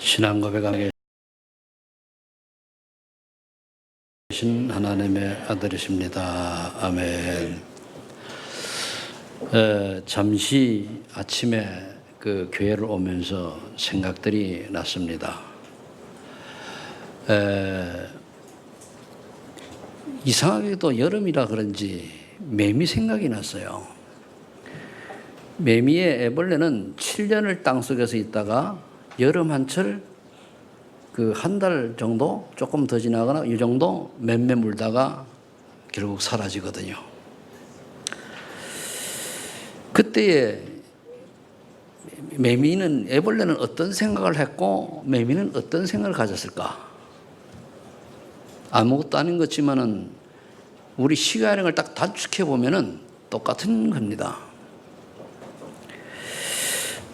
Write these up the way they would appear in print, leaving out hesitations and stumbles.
신앙 고백하게 계신 하나님의 아들이십니다. 아멘. 잠시 아침에 그 교회를 오면서 생각들이 났습니다. 이상하게도 여름이라 그런지 매미 생각이 났어요. 매미의 애벌레는 7년을 땅속에서 있다가 여름 한철 그 한 달 정도 조금 더 지나거나 이 정도 맴매 물다가 결국 사라지거든요. 그때에 애벌레는 어떤 생각을 했고 매미는 어떤 생각을 가졌을까? 아무것도 아닌 것 같지만은 우리 시간을 딱 단축해 보면은 똑같은 겁니다.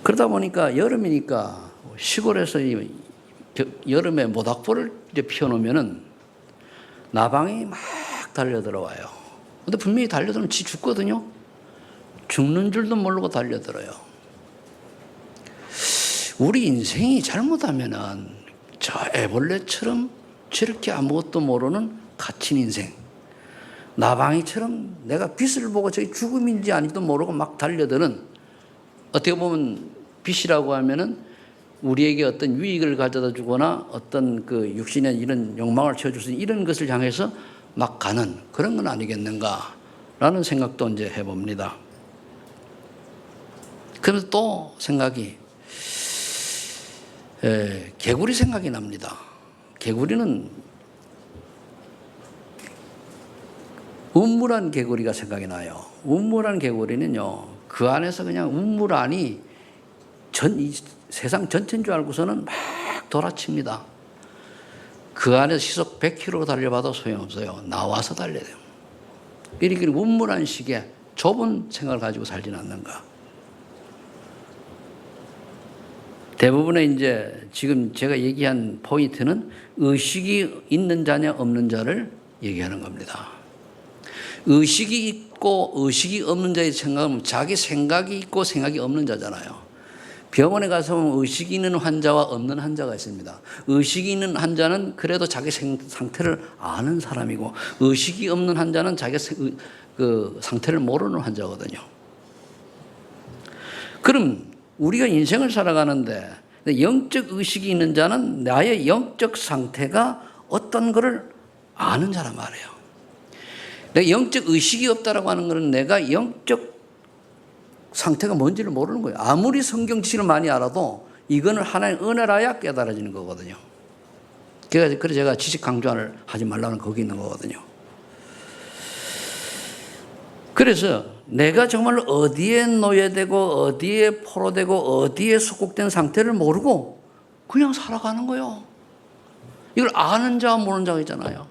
그러다 보니까 여름이니까 시골에서 여름에 모닥불을 피워놓으면은 나방이 막 달려들어와요. 근데 분명히 달려들면 지 죽거든요. 죽는 줄도 모르고 달려들어요. 우리 인생이 잘못하면은 저 애벌레처럼 저렇게 아무것도 모르는 갇힌 인생, 나방이처럼 내가 빛을 보고 저기 죽음인지 아닌지도 모르고 막 달려드는, 어떻게 보면 빛이라고 하면은 우리에게 어떤 유익을 가져다 주거나 어떤 그 육신의 이런 욕망을 채워줄 수 있는 이런 것을 향해서 막 가는 그런 건 아니겠는가라는 생각도 이제 해봅니다. 그래서 또 생각이 개구리 생각이 납니다. 개구리는 운물한 개구리가 생각이 나요. 운물한 개구리는요, 그 안에서 그냥 운물 안이 이 세상 전체인 줄 알고서는 막 돌아칩니다. 그 안에서 시속 100km 달려봐도 소용없어요. 나와서 달려야 돼요. 이렇게 운물한 식의 좁은 생각을 가지고 살지는 않는가. 대부분의 이제 지금 제가 얘기한 포인트는 의식이 있는 자냐 없는 자를 얘기하는 겁니다. 의식이 있고 의식이 없는 자의 생각은 자기 생각이 있고 생각이 없는 자잖아요. 병원에 가서 보면 의식이 있는 환자와 없는 환자가 있습니다. 의식이 있는 환자는 그래도 자기 상태를 아는 사람이고, 의식이 없는 환자는 자기 그 상태를 모르는 환자거든요. 그럼 우리가 인생을 살아가는데 영적 의식이 있는 자는 나의 영적 상태가 어떤 것을 아는 자란 말이에요. 내가 영적 의식이 없다라고 하는 것은 내가 영적 상태가 뭔지를 모르는 거예요. 아무리 성경 지식을 많이 알아도 이거는 하나의 은혜라야 깨달아지는 거거든요. 그래서 제가 지식 강조를 하지 말라는 거기 있는 거거든요. 그래서 내가 정말로 어디에 노예되고 어디에 포로되고 어디에 속국된 상태를 모르고 그냥 살아가는 거예요. 이걸 아는 자와 모르는 자가 있잖아요.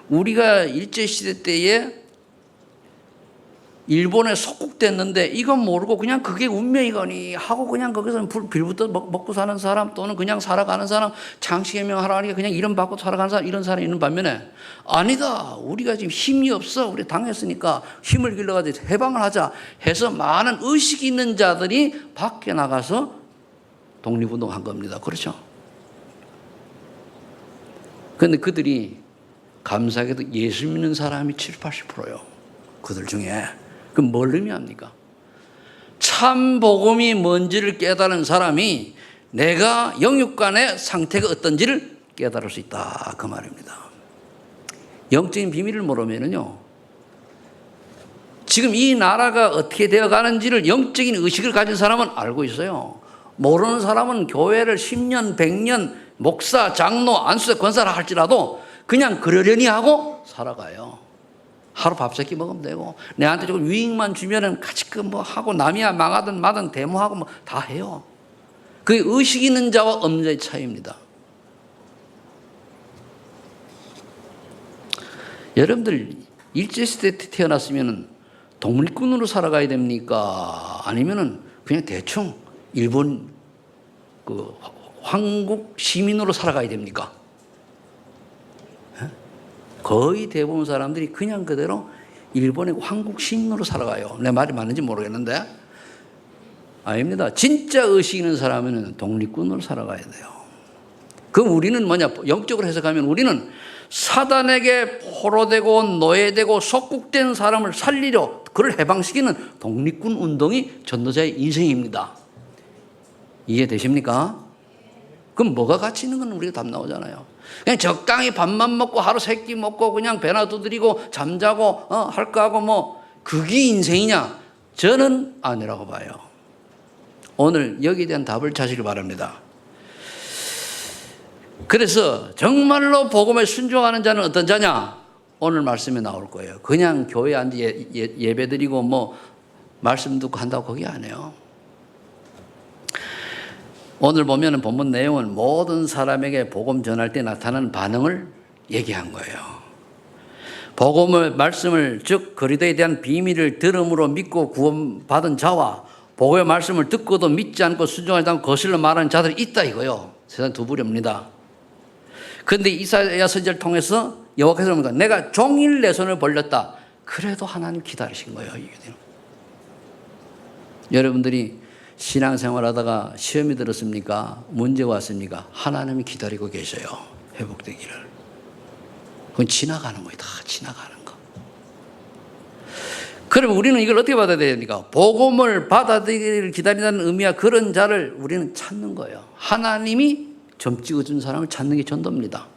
우리가 일제시대 때에 일본에 속국됐는데 이건 모르고 그냥 그게 운명이거니 하고 그냥 거기서 빌부터 먹고 사는 사람, 또는 그냥 살아가는 사람, 장시개명하라 하니까 그냥 이름 받고 살아가는 사람, 이런 사람이 있는 반면에, 아니다, 우리가 지금 힘이 없어, 우리 당했으니까 힘을 길러가지고 해방을 하자 해서 많은 의식이 있는 자들이 밖에 나가서 독립운동한 겁니다. 그렇죠? 그런데 그들이 감사하게도 예수 믿는 사람이 70, 80%예요. 그들 중에. 그럼 뭘 의미합니까? 참 복음이 뭔지를 깨달은 사람이 내가 영육간의 상태가 어떤지를 깨달을 수 있다, 그 말입니다. 영적인 비밀을 모르면은요, 지금 이 나라가 어떻게 되어 가는지를 영적인 의식을 가진 사람은 알고 있어요. 모르는 사람은 교회를 10년, 100년 목사, 장로, 안수사, 권사라 할지라도 그냥 그러려니 하고 살아가요. 하루 밥 3끼 먹으면 되고, 내한테 조금 유익만 주면은 같이 뭐 하고, 남이야 망하든 마든 데모하고 뭐 다 해요. 그게 의식 있는 자와 없는 자의 차이입니다. 여러분들 일제시대 때 태어났으면 독립군으로 살아가야 됩니까? 아니면은 그냥 대충 일본 그 황국 시민으로 살아가야 됩니까? 거의 대부분 사람들이 그냥 그대로 일본의 황국 시민으로 살아가요. 내 말이 맞는지 모르겠는데, 아닙니다. 진짜 의식 있는 사람은 독립군으로 살아가야 돼요. 그럼 우리는 뭐냐? 영적으로 해석하면 우리는 사단에게 포로되고 노예되고 속국된 사람을 살리려 그를 해방시키는 독립군 운동이 전도자의 인생입니다. 이해되십니까? 그럼 뭐가 가치 있는 건 우리가 답 나오잖아요. 그냥 적당히 밥만 먹고 하루 세 끼 먹고 그냥 배나 두드리고 잠자고 할 거 하고 뭐 그게 인생이냐? 저는 아니라고 봐요. 오늘 여기에 대한 답을 찾으시길 바랍니다. 그래서 정말로 복음에 순종하는 자는 어떤 자냐? 오늘 말씀에 나올 거예요. 그냥 교회에 앉아 예배드리고 뭐 말씀 듣고 한다고 그게 아니에요. 오늘 보면 본문 내용은 모든 사람에게 복음 전할 때 나타나는 반응을 얘기한 거예요. 복음의 말씀을 즉 그리스도에 대한 비밀을 들음으로 믿고 구원받은 자와 복음의 말씀을 듣고도 믿지 않고 순종하지 않고 거슬러 말하는 자들이 있다 이거요. 세상 두 부류입니다. 그런데 이사야 선지자를 통해서 여호와께서 뭡니까? 내가 종일 내 손을 벌렸다. 그래도 하나님 기다리신 거예요. 이게. 여러분들이 신앙생활하다가 시험이 들었습니까? 문제가 왔습니까? 하나님이 기다리고 계셔요. 회복되기를. 그건 지나가는 거예요. 다 지나가는 거. 그럼 우리는 이걸 어떻게 받아야 됩니까? 복음을 받아들이기를 기다린다는 의미와 그런 자를 우리는 찾는 거예요. 하나님이 점 찍어준 사람을 찾는 게 전도입니다.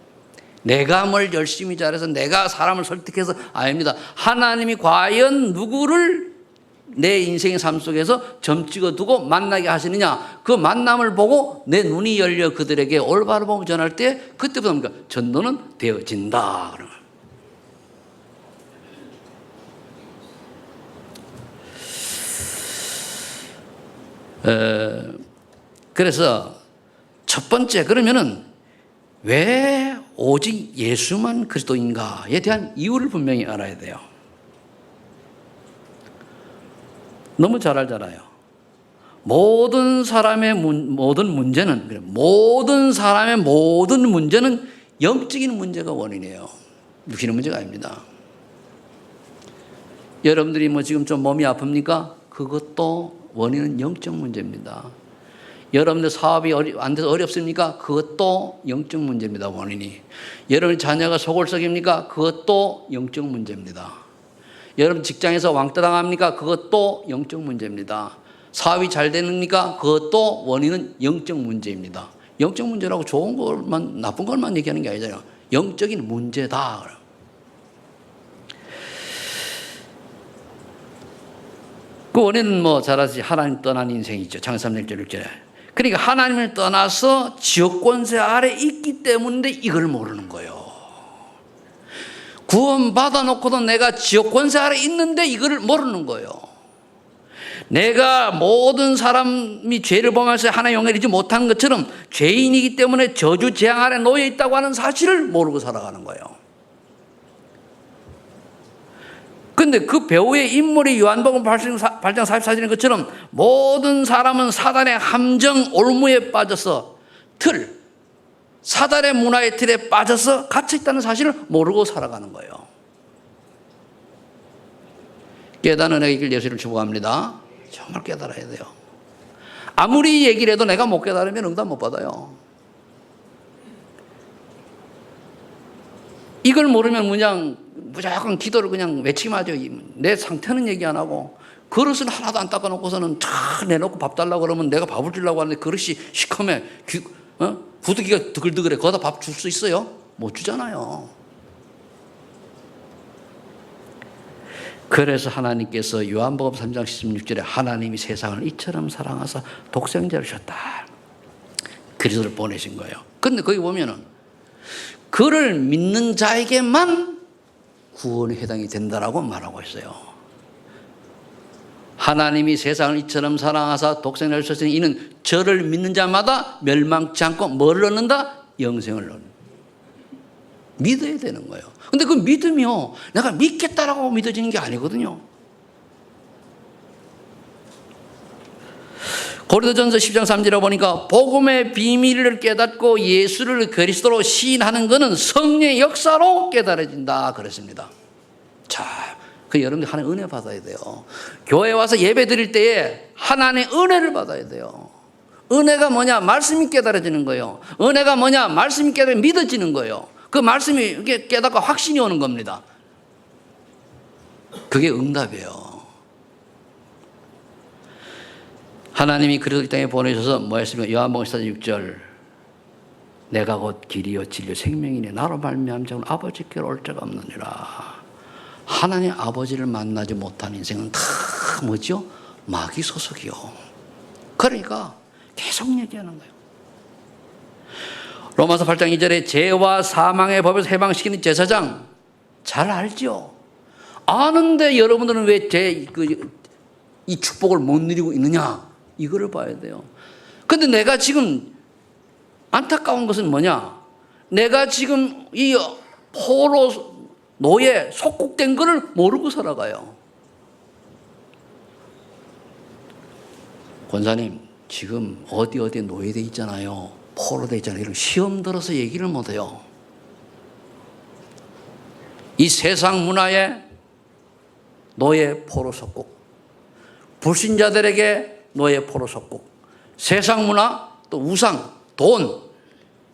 내가 뭘 열심히 잘해서 내가 사람을 설득해서 아닙니다. 하나님이 과연 누구를 내 인생의 삶 속에서 점 찍어두고 만나게 하시느냐, 그 만남을 보고 내 눈이 열려 그들에게 올바른 복음을 전할 때 그때부터 뭡니까? 전도는 되어진다. 그래서 첫 번째, 그러면은 왜 오직 예수만 그리스도인가에 대한 이유를 분명히 알아야 돼요. 너무 잘 알잖아요. 모든 사람의 모든 문제는 영적인 문제가 원인이에요. 육신의 문제가 아닙니다. 여러분들이 뭐 지금 좀 몸이 아픕니까? 그것도 원인은 영적 문제입니다. 여러분들 사업이 안 돼서 어렵습니까? 그것도 영적 문제입니다. 원인이. 여러분 자녀가 소골석입니까? 그것도 영적 문제입니다. 여러분 직장에서 왕따 당합니까? 그것도 영적 문제입니다. 사업이 잘 되니까 그것도 원인은 영적 문제입니다. 영적 문제라고 좋은 것만 나쁜 것만 얘기하는 게 아니잖아요. 영적인 문제다. 그 원인은 뭐 잘 아시죠? 하나님 떠난 인생이죠. 창세기 3장 1절에. 그러니까 하나님을 떠나서 지옥 권세 아래 있기 때문에 이걸 모르는 거예요. 구원 받아놓고도 내가 지옥 권세 아래 있는데 이걸 모르는 거예요. 내가 모든 사람이 죄를 범해서 하나님 영광을 이루지 못한 것처럼 죄인이기 때문에 저주 재앙 아래 놓여 있다고 하는 사실을 모르고 살아가는 거예요. 그런데 그 배우의 인물이 요한복음 8장 44절인 것처럼 모든 사람은 사단의 함정 올무에 빠져서 사단의 문화의 틀에 빠져서 갇혀있다는 사실을 모르고 살아가는 거예요. 깨닫는 은혜의 길 예수를 축복합니다. 정말 깨달아야 돼요. 아무리 얘기를 해도 내가 못 깨달으면 응답 못 받아요. 이걸 모르면 그냥 무조건 기도를 그냥 외치기만 하죠. 내 상태는 얘기 안 하고 그릇은 하나도 안 닦아놓고서는 다 내놓고 밥 달라고 그러면 내가 밥을 주려고 하는데 그릇이 시커매 부득이가 드글드글해. 거기다 밥 줄 수 있어요? 못 주잖아요. 그래서 하나님께서 요한복음 3장 16절에 하나님이 세상을 이처럼 사랑하사 독생자를 주셨다. 그리스도를 보내신 거예요. 그런데 거기 보면은 그를 믿는 자에게만 구원에 해당이 된다라고 말하고 있어요. 하나님이 세상을 이처럼 사랑하사 독생자를 주셨으니 이는 저를 믿는 자마다 멸망치 않고 뭐를 얻는다? 영생을 얻는다. 믿어야 되는 거예요. 근데 그 믿음이요, 내가 믿겠다라고 믿어지는 게 아니거든요. 고린도전서 10장 3절에 보니까 복음의 비밀을 깨닫고 예수를 그리스도로 시인하는 것은 성령의 역사로 깨달아진다 그랬습니다. 자, 그 여러분들 하나님 은혜 받아야 돼요. 교회 와서 예배 드릴 때에 하나님의 은혜를 받아야 돼요. 은혜가 뭐냐? 말씀이 깨달아지는 거예요. 은혜가 뭐냐? 말씀이 깨달아 믿어지는 거예요. 그 말씀이 이렇게 깨닫고 확신이 오는 겁니다. 그게 응답이에요. 하나님이 그리스도 이 땅에 보내셔서 뭐 했습니까? 요한복음 14장 6절 내가 곧 길이요 진리요 생명이니 나로 말미암은 자는 아버지께로 올 자가 없느니라. 하나님 아버지를 만나지 못한 인생은 다 뭐죠? 마귀 소속이요. 그러니까 계속 얘기하는 거예요. 로마서 8장 2절에 죄와 사망의 법에서 해방시키는 제사장 잘 알죠? 아는데 여러분들은 왜 이 축복을 못 누리고 있느냐? 이거를 봐야 돼요. 근데 내가 지금 안타까운 것은 뭐냐? 내가 지금 이 포로 노예 속국된 것을 모르고 살아가요. 권사님 지금 어디에 노예돼 있잖아요. 포로돼 있잖아요. 이런 시험 들어서 얘기를 못해요. 이 세상 문화에 노예 포로 속국, 불신자들에게 노예 포로 속국, 세상 문화 또 우상, 돈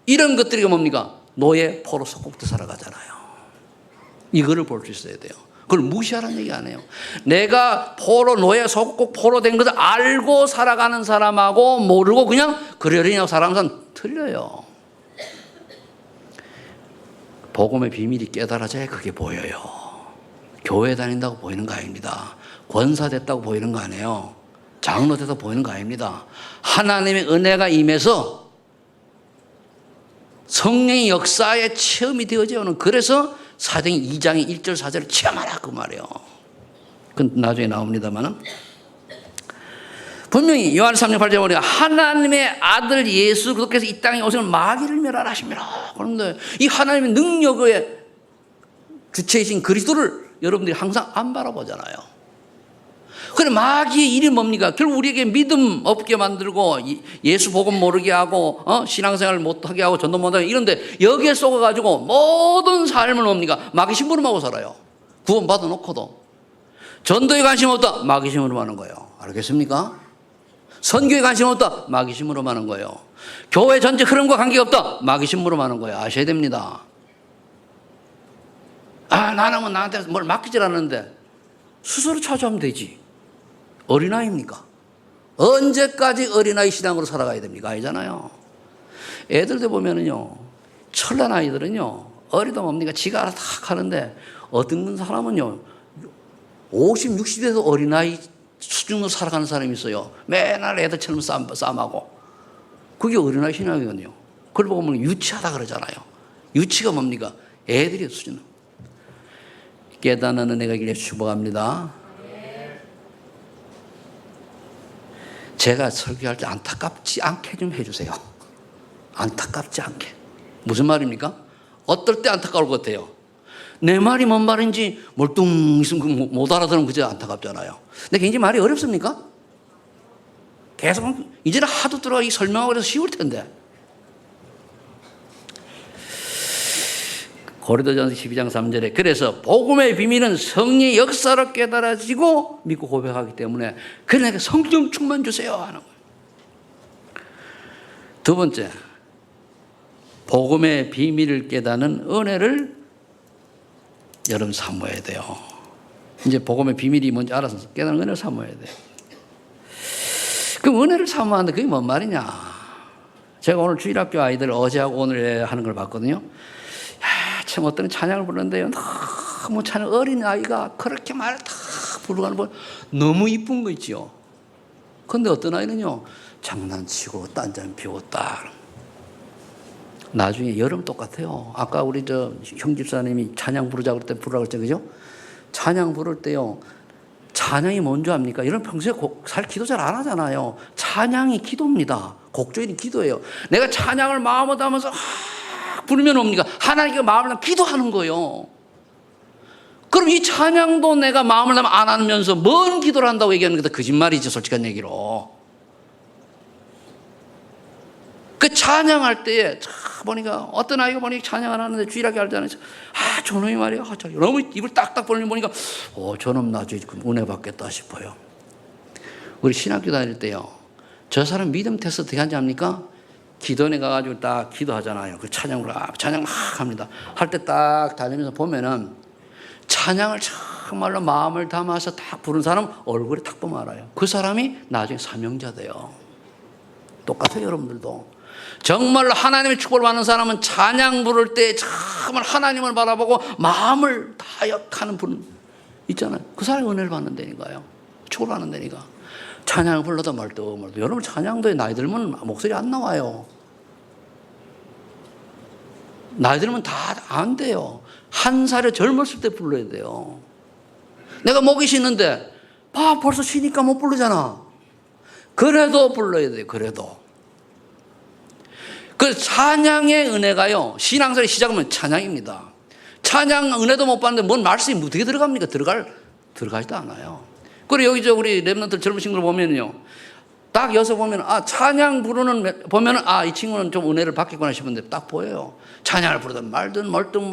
이런 것들이 뭡니까? 노예 포로 속국도 살아가잖아요. 이거를 볼 수 있어야 돼요. 그걸 무시하라는 얘기 안 해요. 내가 포로 노예 속국 포로 된 것을 알고 살아가는 사람하고 모르고 그냥 그러려냐고 살아가는 사람 틀려요. 복음의 비밀이 깨달아져야 그게 보여요. 교회 다닌다고 보이는 거 아닙니다. 권사 됐다고 보이는 거 아니에요. 장로 됐다고 보이는 거 아닙니다. 하나님의 은혜가 임해서 성령의 역사에 체험이 되어져 오는, 그래서 사도행 2장의 1절 4절을 체험하라 그 말이에요. 그건 나중에 나옵니다만은 분명히 요한일서 3장 8절에 보니까 하나님의 아들 예수 그리스도께서 이 땅에 오셔서 마귀를 멸하라 하십니다. 그런데 이 하나님의 능력의 주체이신 그리스도를 여러분들이 항상 안 바라보잖아요. 그래 마귀의 일이 뭡니까? 결국 우리에게 믿음 없게 만들고 예수 복음 모르게 하고 신앙생활 못하게 하고 전도 못하게 이런데 여기에 쏘가지고 모든 삶을 뭡니까? 마귀 심부름하고 살아요. 구원 받아놓고도 전도에 관심 없다? 마귀 심부름하는 거예요. 알겠습니까? 선교에 관심 없다? 마귀 심부름하는 거예요. 교회 전체 흐름과 관계가 없다? 마귀 심부름하는 거예요. 아셔야 됩니다. 나는 뭐 나한테 뭘 맡기질 않는데 스스로 찾아오면 되지. 어린아이입니까? 언제까지 어린아이 신앙으로 살아가야 됩니까? 아니잖아요. 애들도 보면은요, 철난 아이들은요, 어리다 뭡니까? 지가 알아서 다 하는데, 어떤 사람은요, 50, 60대에도 어린아이 수준으로 살아가는 사람이 있어요. 맨날 애들처럼 싸움하고. 그게 어린아이 신앙이거든요. 그걸 보면 유치하다 그러잖아요. 유치가 뭡니까? 애들이 수준. 깨닫는 은혜가 있기를 축복합니다. 제가 설교할 때 안타깝지 않게 좀 해주세요. 안타깝지 않게. 무슨 말입니까? 어떨 때 안타까울 것 같아요? 내 말이 뭔 말인지 멀뚱 있으면 못 알아들으면 그저 안타깝잖아요. 근데 굉장히 말이 어렵습니까? 계속 이제는 하도 들어가 설명하고 그래서 쉬울 텐데. 고린도전서 12장 3절에 그래서 복음의 비밀은 성령의 역사로 깨달아지고 믿고 고백하기 때문에 그러니까 성령 충만 주세요 하는 거예요. 두 번째, 복음의 비밀을 깨닫는 은혜를 여러분 사모해야 돼요. 이제 복음의 비밀이 뭔지 알아서 깨닫는 은혜를 사모해야 돼요. 그럼 은혜를 사모하는데 그게 뭔 말이냐? 제가 오늘 주일학교 아이들 어제하고 오늘 하는 걸 봤거든요. 참 어떤 찬양을 부르는데요, 너무 찬양 어린 아이가 그렇게 말을 다 부르는 거 너무 이쁜 거 있지요. 그런데 어떤 아이는요, 장난치고 딴잠 피우고 딱. 나중에 여름 똑같아요. 아까 우리 형 집사님이 찬양 부르자고 그럴 때 부르라고 했죠, 그죠? 찬양 부를 때요, 찬양이 뭔지 압니까? 이런 평소에 기도 잘 안 하잖아요. 찬양이 기도입니다. 곡조일이 기도예요. 내가 찬양을 마음으로 담아서 부르면 뭡니까? 하나님께 마음을 담아 기도하는 거예요. 그럼 이 찬양도 내가 마음을 담아 안 하면서 뭔 기도를 한다고 얘기하는 게 다 거짓말이죠, 솔직한 얘기로. 그 찬양할 때에 보니까 어떤 아이가 보니까 찬양을 하는데 주일학교 할 때 저놈이 말이야. 너무 입을 딱딱 벌리는 보니까 저놈 나중에 은혜 받겠다 싶어요. 우리 신학교 다닐 때요. 저 사람 믿음 테스트 어떻게 하는지 압니까? 기도원에 가가지고 딱 기도하잖아요. 그 찬양 막 합니다. 할 때 딱 다니면서 보면은 찬양을 정말로 마음을 담아서 딱 부른 사람 얼굴에 딱 보면 알아요. 그 사람이 나중에 사명자 돼요. 똑같아요, 여러분들도. 정말로 하나님의 축복을 받는 사람은 찬양 부를 때 정말 하나님을 바라보고 마음을 다역하는 분 있잖아요. 그 사람이 은혜를 받는다니까요. 축복을 받는다니까. 찬양을 불러도 말도. 여러분 찬양도에 나이 들면 목소리 안 나와요. 나이 들면 다 안 돼요. 한 살에 젊었을 때 불러야 돼요. 내가 목이 쉬는데 벌써 쉬니까 못 부르잖아. 그래도 불러야 돼요. 그래도. 그 찬양의 은혜가요. 신앙생활 시작하면 찬양입니다. 찬양 은혜도 못 받는데 뭔 말씀이 어떻게 들어갑니까? 들어가지도 않아요. 그리고 여기 우리 랩런트 젊으신 걸 보면요. 딱 여기서 보면 찬양 부르는 보면은 이 친구는 좀 은혜를 받겠구나 싶은데 딱 보여요. 찬양을 부르든 말든 멀뚱.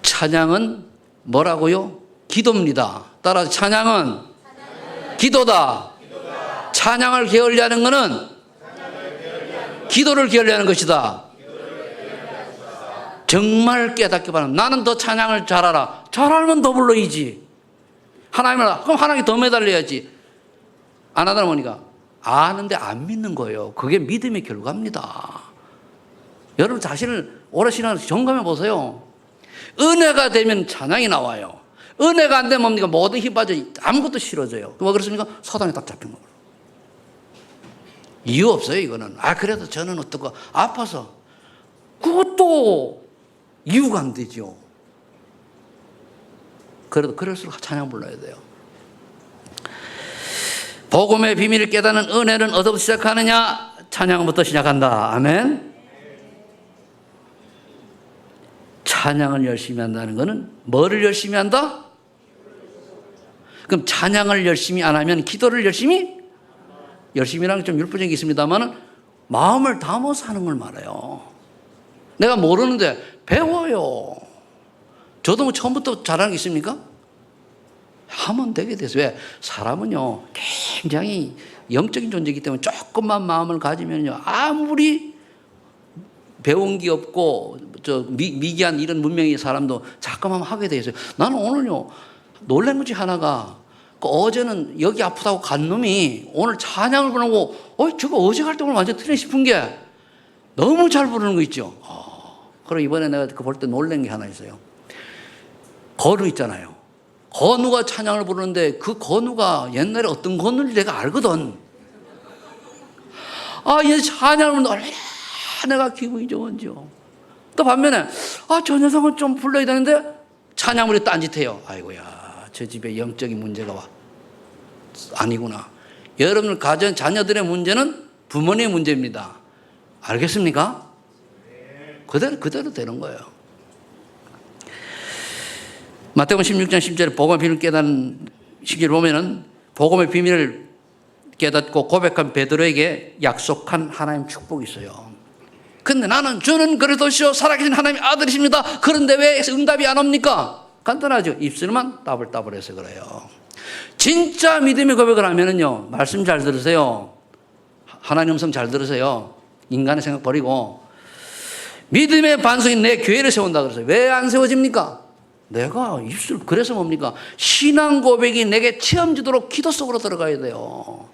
찬양은 뭐라고요? 기도입니다. 따라서 찬양은 기도다. 찬양을 게을리하는 것은 기도를 게을리하는 것이다. 정말 깨닫기 바랍니다. 나는 더 찬양을 잘하라. 잘하면 더 불러야지. 그럼 하나님께 더 매달려야지. 안 하다 보니까 아는데 안 믿는 거예요. 그게 믿음의 결과입니다. 여러분 자신을 오래 신앙을 점검해 보세요. 은혜가 되면 찬양이 나와요. 은혜가 안 되면 뭡니까? 모든 힘 빠져 아무것도 싫어져요. 뭐 그렇습니까? 사단에 딱 잡힌 거예요. 이유 없어요, 이거는. 그래도 저는 어떻고 아파서. 그것도 이유가 안 되죠. 그래도 그럴수록 찬양 불러야 돼요. 복음의 비밀을 깨닫는 은혜는 어디부터 시작하느냐? 찬양부터 시작한다. 아멘. 찬양을 열심히 한다는 것은 뭐를 열심히 한다? 그럼 찬양을 열심히 안 하면 기도를 열심히라는 게 좀 율법적이 있습니다만 마음을 담아서 하는 걸 말해요. 내가 모르는데 배워요. 저도 뭐 처음부터 잘하는 게 있습니까? 하면 되게 돼서. 왜? 사람은요 굉장히 영적인 존재이기 때문에 조금만 마음을 가지면요 아무리 배운 게 없고 미개한 이런 문명의 사람도 자꾸만 하게 돼 있어요. 나는 오늘요 놀란 것이 하나가 어제는 여기 아프다고 간 놈이 오늘 찬양을 부르고 저거 어제 갈 때 오늘 완전 틀리네 싶은 게 너무 잘 부르는 거 있죠. 그리고 이번에 내가 볼 때 놀란 게 하나 있어요. 건우 있잖아요. 건우가 찬양을 부르는데 그 건우가 옛날에 어떤 건우인지 내가 알거든. 얘 찬양을 부르는데 얼마나 내가 기분이 좋은지요. 또 반면에 저 녀석은 좀 불러야 되는데 찬양물에 딴짓해요. 아이고야, 저 집에 영적인 문제가 아니구나. 여러분 가정 자녀들의 문제는 부모님의 문제입니다. 알겠습니까? 그대로 되는 거예요. 마태복음 16장 10절에 복음의 비밀을 깨닫는 시기를 보면은 복음의 비밀을 깨닫고 고백한 베드로에게 약속한 하나님 축복이 있어요. 근데 저는 그리스도시요 살아계신 하나님의 아들이십니다. 그런데 왜 응답이 안 옵니까? 간단하죠. 입술만 따블따블해서 그래요. 진짜 믿음의 고백을 하면은요 말씀 잘 들으세요. 하나님 음성 잘 들으세요. 인간의 생각 버리고 믿음의 반석이 내 교회를 세운다 그랬어요. 왜 안 세워집니까? 내가 입술 그래서 뭡니까? 신앙 고백이 내게 체험지도록 기도 속으로 들어가야 돼요.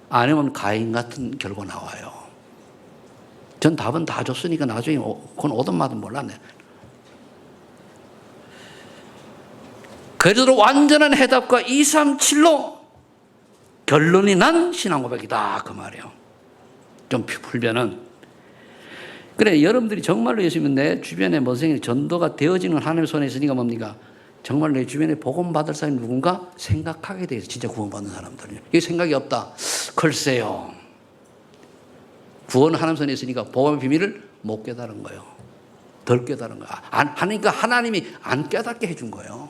아니면 가인 같은 결과 나와요. 전 답은 다 줬으니까 나중에 그건 오든 마든 몰랐네. 그래도 완전한 해답과 2, 3, 7로 결론이 난 신앙 고백이다 그 말이에요. 좀 풀면은 그래 여러분들이 정말로 예수님은 내 주변에 모생이 전도가 되어지는 하나님의 손에 있으니까 뭡니까? 정말 내 주변에 복음 받을 사람이 누군가 생각하게 돼서 진짜 구원받는 사람들이요. 이게 생각이 없다. 글쎄요. 구원은 하나님 손에 있으니까 복음의 비밀을 못 깨달은 거예요. 덜 깨달은 거예요. 하니까 하나님이 안 깨닫게 해준 거예요.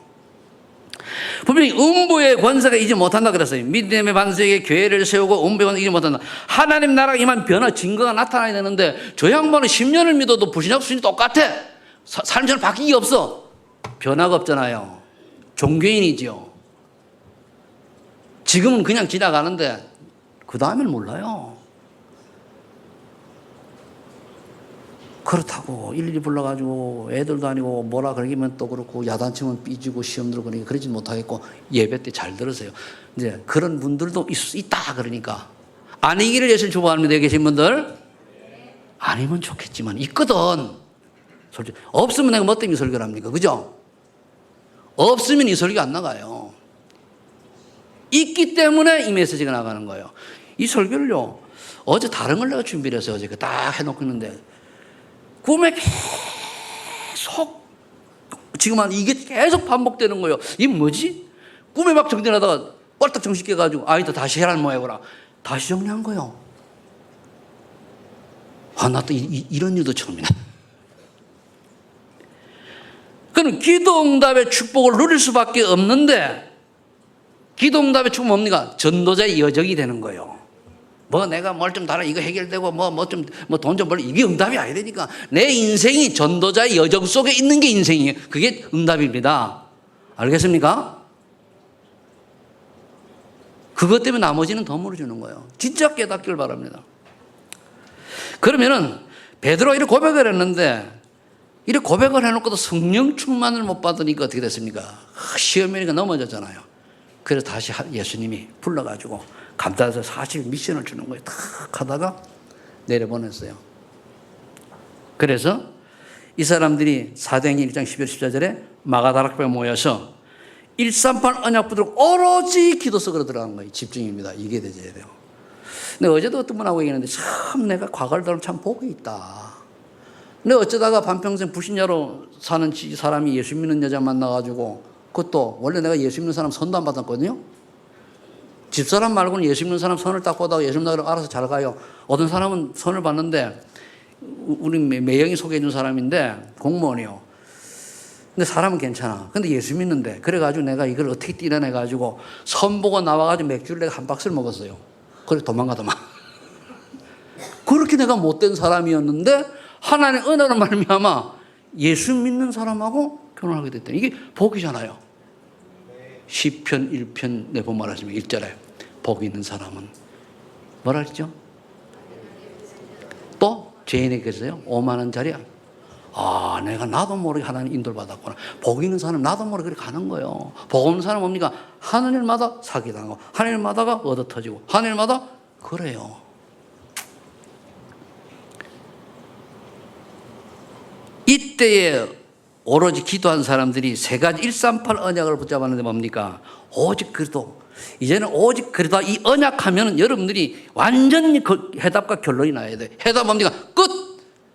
분명히 음부의 권세가 이지 못한다 그랬어요. 믿음의 반석에 교회를 세우고 음부의 권세가 이지 못한다. 하나님 나라가 임한 변화 증거가 나타나야 되는데 저 양반은 10년을 믿어도 불신하고 수준이 똑같아. 삶처럼 바뀐 게 없어. 변화가 없잖아요. 종교인이죠. 지금은 그냥 지나가는데 그 다음에는 몰라요. 그렇다고 일일이 불러가지고 애들도 아니고 뭐라 그러기면 또 그렇고 야단치면 삐지고 시험 들고 그러니까 그러지 못하겠고 예배 때 잘 들으세요. 이제 그런 분들도 있다 그러니까 아니기를 예수님 축복합니다. 여기 계신 분들 아니면 좋겠지만 있거든. 솔직히 없으면 내가 뭐 때문에 설교를 합니까? 그죠? 없으면 이 설교 안 나가요. 있기 때문에 이 메시지가 나가는 거예요. 이 설교를요 어제 다른 걸 내가 준비를 해서 어제 딱 해놓고 있는데 꿈에 계속 지금 이게 계속 반복되는 거예요. 이게 뭐지? 꿈에 막 정진하다가 뻘떡 정신 깨가지고 아니다 다시 해라는 모양이구나. 다시 정리한 거예요. 나 또 이런 일도 처음이네. 그럼 기도응답의 축복을 누릴 수밖에 없는데 기도응답의 축복은 뭡니까? 전도자의 여정이 되는 거예요. 뭐 내가 뭘 좀 달아 이거 해결되고 돈 좀 벌 이게 응답이 아니되니까 내 인생이 전도자의 여정 속에 있는 게 인생이에요. 그게 응답입니다. 알겠습니까? 그것 때문에 나머지는 덤으로 주는 거예요. 진짜 깨닫기를 바랍니다. 그러면은 베드로가 이렇게 고백을 했는데 이렇게 고백을 해놓고도 성령 충만을 못 받으니까 어떻게 됐습니까? 시험이니까 넘어졌잖아요. 그래서 다시 예수님이 불러가지고 감탄해서 40일 미션을 주는 거예요. 탁 하다가 내려보냈어요. 그래서 이 사람들이 사도행전 1장 11, 14절에 마가다락방에 모여서 138 언약 붙들고 오로지 기도 속으로 들어간 거예요. 집중입니다. 이게 되어야 돼요. 근데 어제도 어떤 분하고 얘기했는데 참 내가 과거를 들으면 참 복이 있다. 근데 어쩌다가 반평생 불신자로 사는 사람이 예수 믿는 여자 만나가지고 그것도 원래 내가 예수 믿는 사람 선도 안 받았거든요. 집사람 말고는 예수 믿는 사람 선을 딱 보다가 예수 믿는 사람 알아서 잘 가요. 어떤 사람은 선을 봤는데 우리 매형이 소개해 준 사람인데 공무원이요. 근데 사람은 괜찮아. 근데 예수 믿는데 그래가지고 내가 이걸 어떻게 떼어내가지고 선 보고 나와가지고 맥주를 내가 한 박스를 먹었어요. 그래 도망가더만. 그렇게 내가 못된 사람이었는데 하나님의 은혜로 말미암아 예수 믿는 사람하고 결혼하게 됐다. 이게 복이잖아요. 시편 1편 내본 말하시면 1절에 복 있는 사람은 뭐라 했죠? 또 죄인에게서요 5만 원짜리야. 내가 나도 모르게 하나님 인도를 받았구나. 복 있는 사람 나도 모르게 그렇게 가는 거예요. 복 없는 사람은 뭡니까? 하는 일마다 사기당하고 하는 일마다가 얻어터지고 하는 일마다 그래요. 이때에 오로지 기도한 사람들이 세 가지 138 언약을 붙잡았는데 뭡니까? 오직 그래도 이제는 오직 그래도 이 언약하면은 여러분들이 완전히 그 해답과 결론이 나야 돼. 해답 뭡니까? 끝!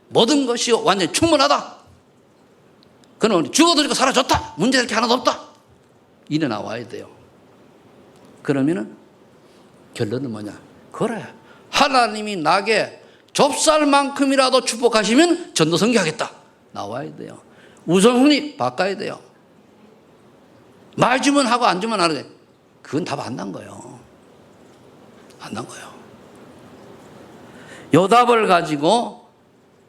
모든 것이 완전히 충분하다. 그는 죽어도 죽고 살아줬다. 문제될 게 하나도 없다. 이래 나와야 돼요. 그러면은 결론은 뭐냐? 그래. 하나님이 나게 좁쌀만큼이라도 축복하시면 전도 선교하겠다. 나와야 돼요. 우선순위 바꿔야 돼요. 말 주면 하고 안 주면 안 하는데 그건 답 안 난 거예요. 안 난 거예요. 요 답을 가지고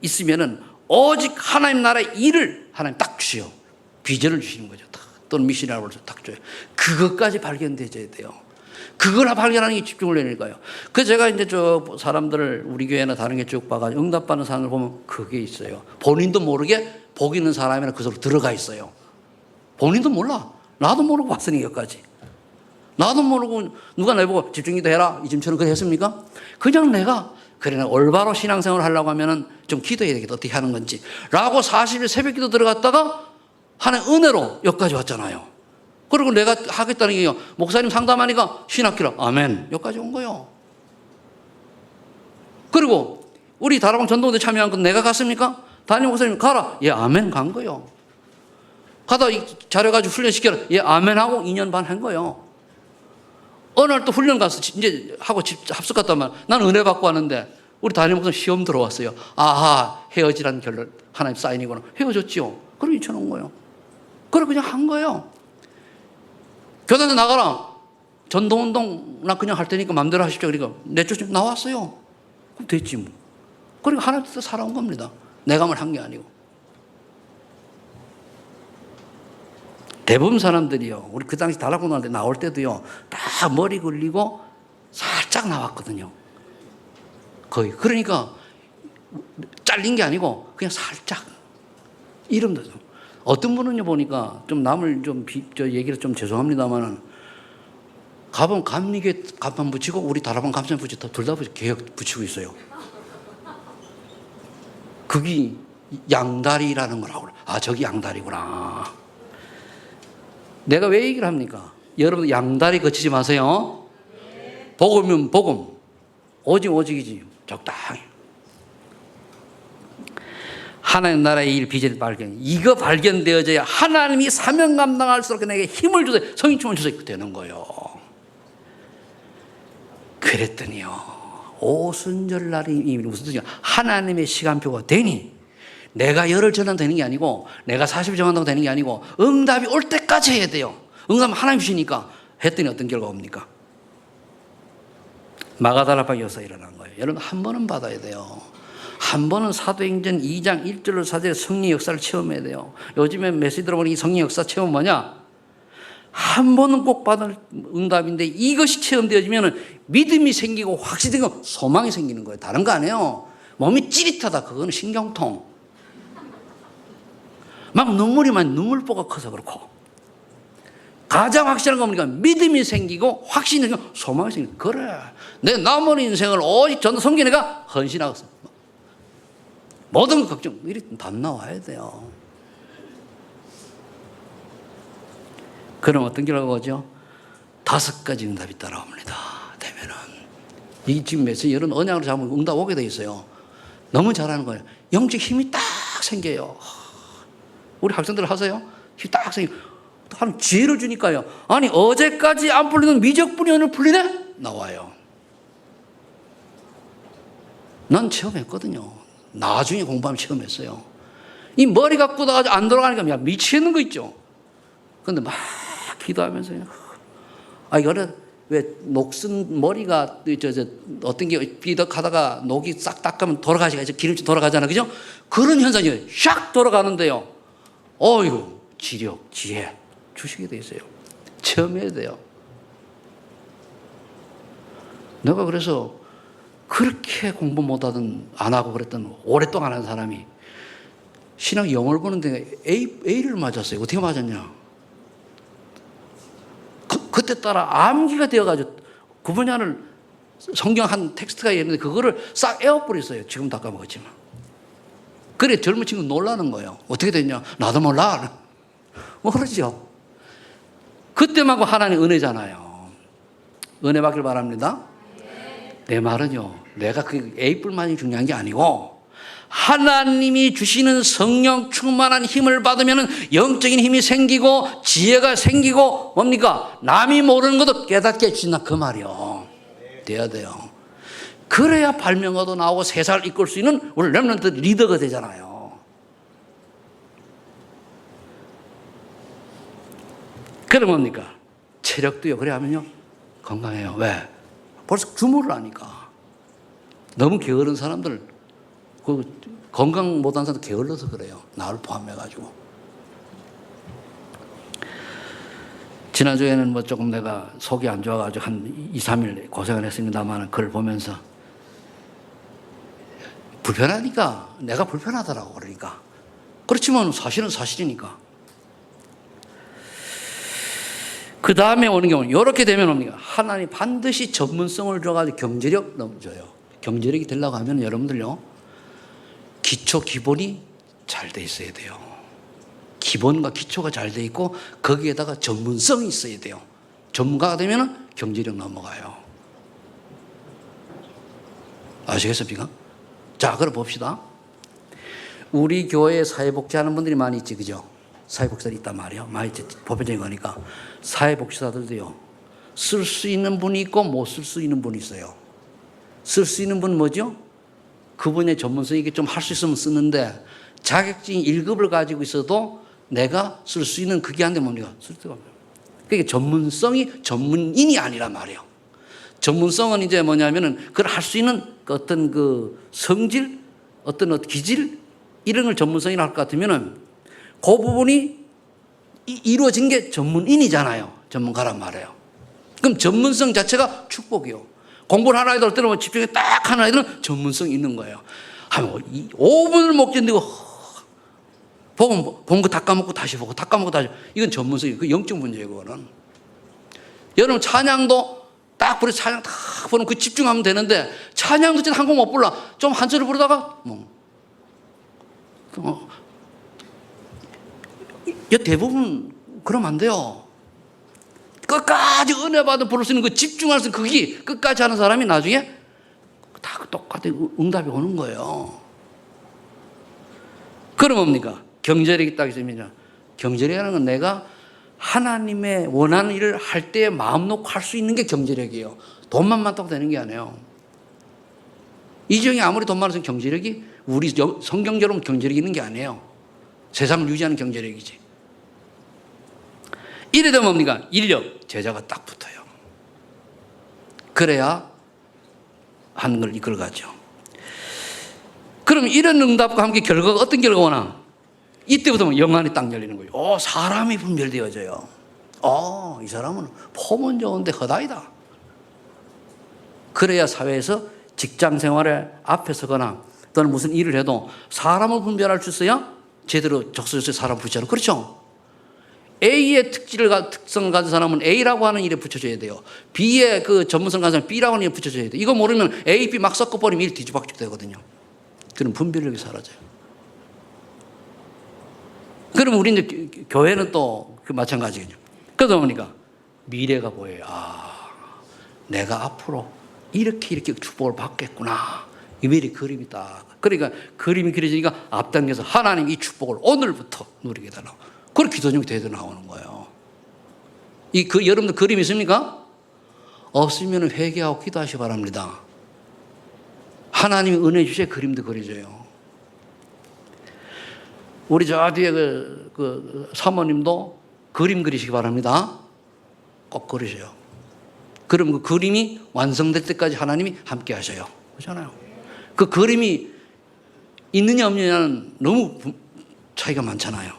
있으면은 오직 하나님 나라의 일을 하나님 딱 주시오. 비전을 주시는 거죠. 또는 미션이라고 딱 줘요. 그것까지 발견되어야 돼요. 그걸 발견하는 게 집중을 내니까요. 그래서 제가 이제 저 사람들을 우리 교회나 다른 게 쭉 봐가지고 응답받는 사람을 보면 그게 있어요. 본인도 모르게 복 있는 사람이나 그 속으로 들어가 있어요. 본인도 몰라. 나도 모르고 왔으니 여기까지. 나도 모르고 누가 내보고 집중기도 해라. 이쯤처럼 그렇게 했습니까? 그냥 내가 그래 올바로 신앙생활을 하려고 하면은 좀 기도해야 되겠다. 어떻게 하는 건지. 라고 40일 새벽기도 들어갔다가 하나님 은혜로 여기까지 왔잖아요. 그리고 내가 하겠다는 얘기가 목사님 상담하니까 신학기라. 아멘. 여기까지 온 거예요. 그리고 우리 다락방 전도대 참여한 건 내가 갔습니까? 담임 목사님 가라. 예, 아멘 간 거예요. 가다 잘해가지고 훈련시켜라. 예, 아멘 하고 2년 반 한 거예요. 어느 날 또 훈련 가서 이제 하고 집 합숙 갔단 말이야. 나는 은혜 받고 왔는데 우리 담임 목사님 시험 들어왔어요. 아하, 헤어지라는 결론. 하나님 사인이구나. 헤어졌지요. 그럼 2천 온 거예요. 그래 그냥 한 거예요. 교단에 나가라. 전도운동 나 그냥 할 테니까 마음대로 하십시오. 그러니까 내쫓으면 나왔어요. 그럼 됐지 뭐. 그러니까 하나님께서 살아온 겁니다. 내가 뭘 한 게 아니고. 대부분 사람들이요, 우리 그 당시 단락고등학교 나올 때도요, 다 머리 굴리고 살짝 나왔거든요. 거의. 그러니까 잘린 게 아니고 그냥 살짝. 이름도 어떤 분은요 보니까 좀 남을 저 얘기를 좀 죄송합니다만은 가본 감리교 간판 붙이고 우리 다락방 감판 붙이고 둘 다 개혁 붙이고 있어요. 그게 양다리라는 거라고. 아, 저기 양다리구나. 내가 왜 얘기를 합니까? 여러분 양다리 거치지 마세요. 복음이면 복음, 오직 오직이지. 적당히. 하나님 나라의 일 비전 발견. 이거 발견되어져야 하나님이 사명 감당할 수 있게 내게 힘을 주세요. 성인충을 주세요. 되는 거예요. 그랬더니요. 오순절날이 무슨 뜻이냐. 하나님의 시간표가 되니 내가 열흘 전환 되는 게 아니고 내가 40일 정한다고 되는 게 아니고 응답이 올 때까지 해야 돼요. 응답은 하나님 주시니까 했더니 어떤 결과가 옵니까? 마가다락방 여기서 일어난 거예요. 여러분 한 번은 받아야 돼요. 한 번은 사도행전 2장 1절로 4절의 성령 역사를 체험해야 돼요. 요즘에 메시지 들어보니 이 성령 역사 체험 뭐냐? 한 번은 꼭 받을 응답인데 이것이 체험되어지면 믿음이 생기고 확신이 생기고 소망이 생기는 거예요. 다른 거 아니에요. 몸이 찌릿하다. 그거는 신경통. 막 눈물보가 커서 그렇고. 가장 확실한 거 보니까 믿음이 생기고 확신이 생기고 소망이 생기고. 그래. 내 남은 인생을 오직 전도 섬기는 내가 헌신하겠어. 모든 것 걱정, 이리 다 나와야 돼요. 그럼 어떤 결과가 오죠? 5가지 응답이 따라옵니다. 되면은. 이 지금 메시지 여러분 언약으로 잡으면 응답 오게 돼 있어요. 너무 잘하는 거예요. 영적 힘이 딱 생겨요. 우리 학생들 하세요? 힘이 딱 생겨요. 하나님 지혜를 주니까요. 아니, 어제까지 안 풀리는 미적분이 오늘 풀리네? 나와요. 난 체험했거든요. 나중에 공부하면 체험했어요. 이 머리 갖고 나가지고 안 돌아가니까 미치겠는 거 있죠. 근데 막 기도하면서요. 아, 이거는 왜 녹슨 머리가 어떤 게 삐덕하다가 녹이 싹 닦으면 돌아가시가 기름이 돌아가잖아. 그죠? 그런 현상이 샥 돌아가는데요. 어휴, 지력, 지혜 주시게 돼 있어요. 체험해야 돼요. 내가 그래서 그렇게 공부 못하던 안 하고 그랬던 오랫동안 하는 사람이 신학 영어를 보는데 A를 맞았어요. 어떻게 맞았냐? 그때 따라 암기가 되어가지고 그 분야를 성경 한 텍스트가 있는데 그거를 싹 에어버렸어요. 지금 다 까먹었지만. 그래 젊은 친구 놀라는 거예요. 어떻게 됐냐? 나도 몰라. 모르죠. 그때만고 하나님 은혜잖아요. 은혜 받길 바랍니다. 내 말은요, 내가 그 A뿔만이 중요한 게 아니고 하나님이 주시는 성령 충만한 힘을 받으면 영적인 힘이 생기고 지혜가 생기고 뭡니까? 남이 모르는 것도 깨닫게 해주신다 그 말이요. 돼야 돼요. 그래야 발명가도 나오고 세상을 이끌 수 있는 우리 렘넌트 리더가 되잖아요. 그럼 뭡니까? 체력도요. 그래 하면요 건강해요. 왜? 벌써 주무를 하니까. 너무 게으른 사람들 건강 못한 사람들 게을러서 그래요. 나를 포함해가지고. 지난주에는 뭐 조금 내가 속이 안 좋아가지고 한 2, 3일 고생을 했습니다만 그걸 보면서 불편하니까 내가 불편하더라고. 그러니까 그렇지만 사실은 사실이니까. 그 다음에 오는 경우는 이렇게 되면 옵니다. 하나님 반드시 전문성을 줘가지고 경제력 넘줘요. 경제력이 되려고 하면 여러분들요 기초 기본이 잘 돼 있어야 돼요. 기본과 기초가 잘 돼 있고 거기에다가 전문성이 있어야 돼요. 전문가가 되면 경제력 넘어가요. 아시겠습니까? 자, 그럼 봅시다. 우리 교회에 사회복지하는 분들이 많이 있지, 그죠? 사회복지사들이 있단 말이에요. 많이 있지, 보편적인 거니까. 사회복지사들도요, 쓸 수 있는 분이 있고 못 쓸 수 있는 분이 있어요. 쓸 수 있는 분은 뭐죠? 그분의 전문성이 좀 할 수 있으면 쓰는데 자격증 1급을 가지고 있어도 내가 쓸 수 있는 그게 한데 뭡니까? 쓸 데가 없어요. 그게 전문성이 전문인이 아니란 말이에요. 전문성은 이제 뭐냐면은 그걸 할 수 있는 어떤 그 성질, 어떤 기질 이런 걸 전문성이라 할 것 같으면은 그 부분이 이루어진 게 전문인이잖아요. 전문가란 말이에요. 그럼 전문성 자체가 축복이요. 공부를 하나 해도 때는 집중해 딱 하나 해도 전문성이 있는 거예요. 한 5분을 못 견디고 본 거 다 까먹고 다시 보고 다 까먹고 다시. 이건 전문성이에요. 그 영적 문제예요. 그거는. 여러분 찬양도 딱 부르 찬양 딱 부르면 그 집중하면 되는데 찬양도 진짜 한 곡 못 불러. 좀 한 소리 부르다가 대부분 그러면 안 돼요. 끝까지 은혜 받아 부를 수 있는 그 집중할 수 있는 그게 끝까지 하는 사람이 나중에 다 똑같은 응답이 오는 거예요. 그럼 뭡니까? 경제력이 딱 있으면 경제력이라는 건 내가 하나님의 원하는 일을 할 때 마음 놓고 할 수 있는 게 경제력이에요. 돈만 많다고 되는 게 아니에요. 이정이 아무리 돈 많아서 경제력이 우리 성경적으로 경제력이 있는 게 아니에요. 세상을 유지하는 경제력이지. 이래 되면 뭡니까? 인력, 제자가 딱 붙어요. 그래야 하는 걸 이끌어가죠. 그럼 이런 응답과 함께 결과가 어떤 결과가 오나? 이때부터 영안이 딱 열리는 거예요. 사람이 분별되어져요. 이 사람은 폼은 좋은데 허다이다. 그래야 사회에서 직장 생활에 앞에 서거나 또는 무슨 일을 해도 사람을 분별할 수 있어야 제대로 적수적소에 사람 붙이잖아요. 그렇죠? A의 특성을 가진 사람은 A라고 하는 일에 붙여줘야 돼요. B의 그 전문성 가진 사람은 B라고 하는 일에 붙여줘야 돼요. 이거 모르면 A, B 막 섞어버리면 일 뒤집박죽 되거든요. 그럼 분별력이 사라져요. 그럼 우리 이제 교회는 또 그 마찬가지겠죠. 그러다 보니까 미래가 보여요. 내가 앞으로 이렇게 축복을 받겠구나. 이 미래 그림이다. 그러니까 그림이 그려지니까 앞당겨서 하나님 이 축복을 오늘부터 누리게 달라고. 그걸 기도 중에 대도 나오는 거예요. 여러분들 그림 있습니까? 없으면 회개하고 기도하시기 바랍니다. 하나님이 은혜 주시에 그림도 그려져요. 우리 저 뒤에 그 사모님도 그림 그리시기 바랍니다. 꼭 그리세요. 그럼 그 그림이 완성될 때까지 하나님이 함께 하셔요. 그렇잖아요. 그 그림이 있느냐 없느냐는 너무 차이가 많잖아요.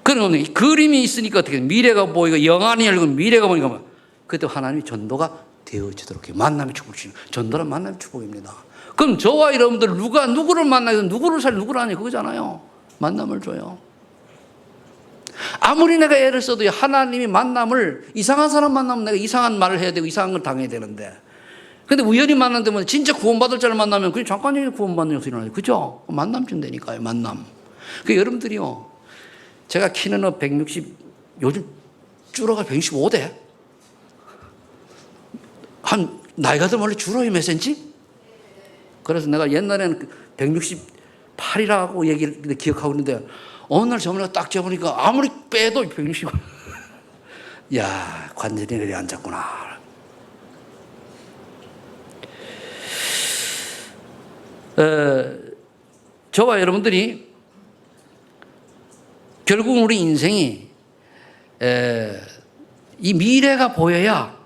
그러면 그림이 있으니까 어떻게 미래가 보이고 영안이 열리고 미래가 보니까 그때 하나님이 전도가 되어지도록 해요. 만남의 축복을 주시는 전도란 만남의 축복입니다. 그럼 저와 여러분들 누구를 만나서 누구를 살려 누구를 하냐 그거잖아요. 만남을 줘요. 아무리 내가 애를 써도 하나님이 만남을 이상한 사람 만나면 내가 이상한 말을 해야 되고 이상한 걸 당해야 되는데 근데 우연히 만난다면 진짜 구원받을 자를 만나면 그게 잠깐 구원받는 역사 일어나요. 그죠? 만남 준다니까요. 만남. 여러분들이요. 제가 키는 160 요즘 줄어가 165대 한 나이가 들면 원래 줄어요. 몇 센치? 그래서 내가 옛날에는 168이라고 얘기를 기억하고 있는데 어느 날 저번에 딱 재보니까 아무리 빼도 165. 야, 관절이 내려앉았구나. 저와 여러분들이 결국 우리 인생이 이 미래가 보여야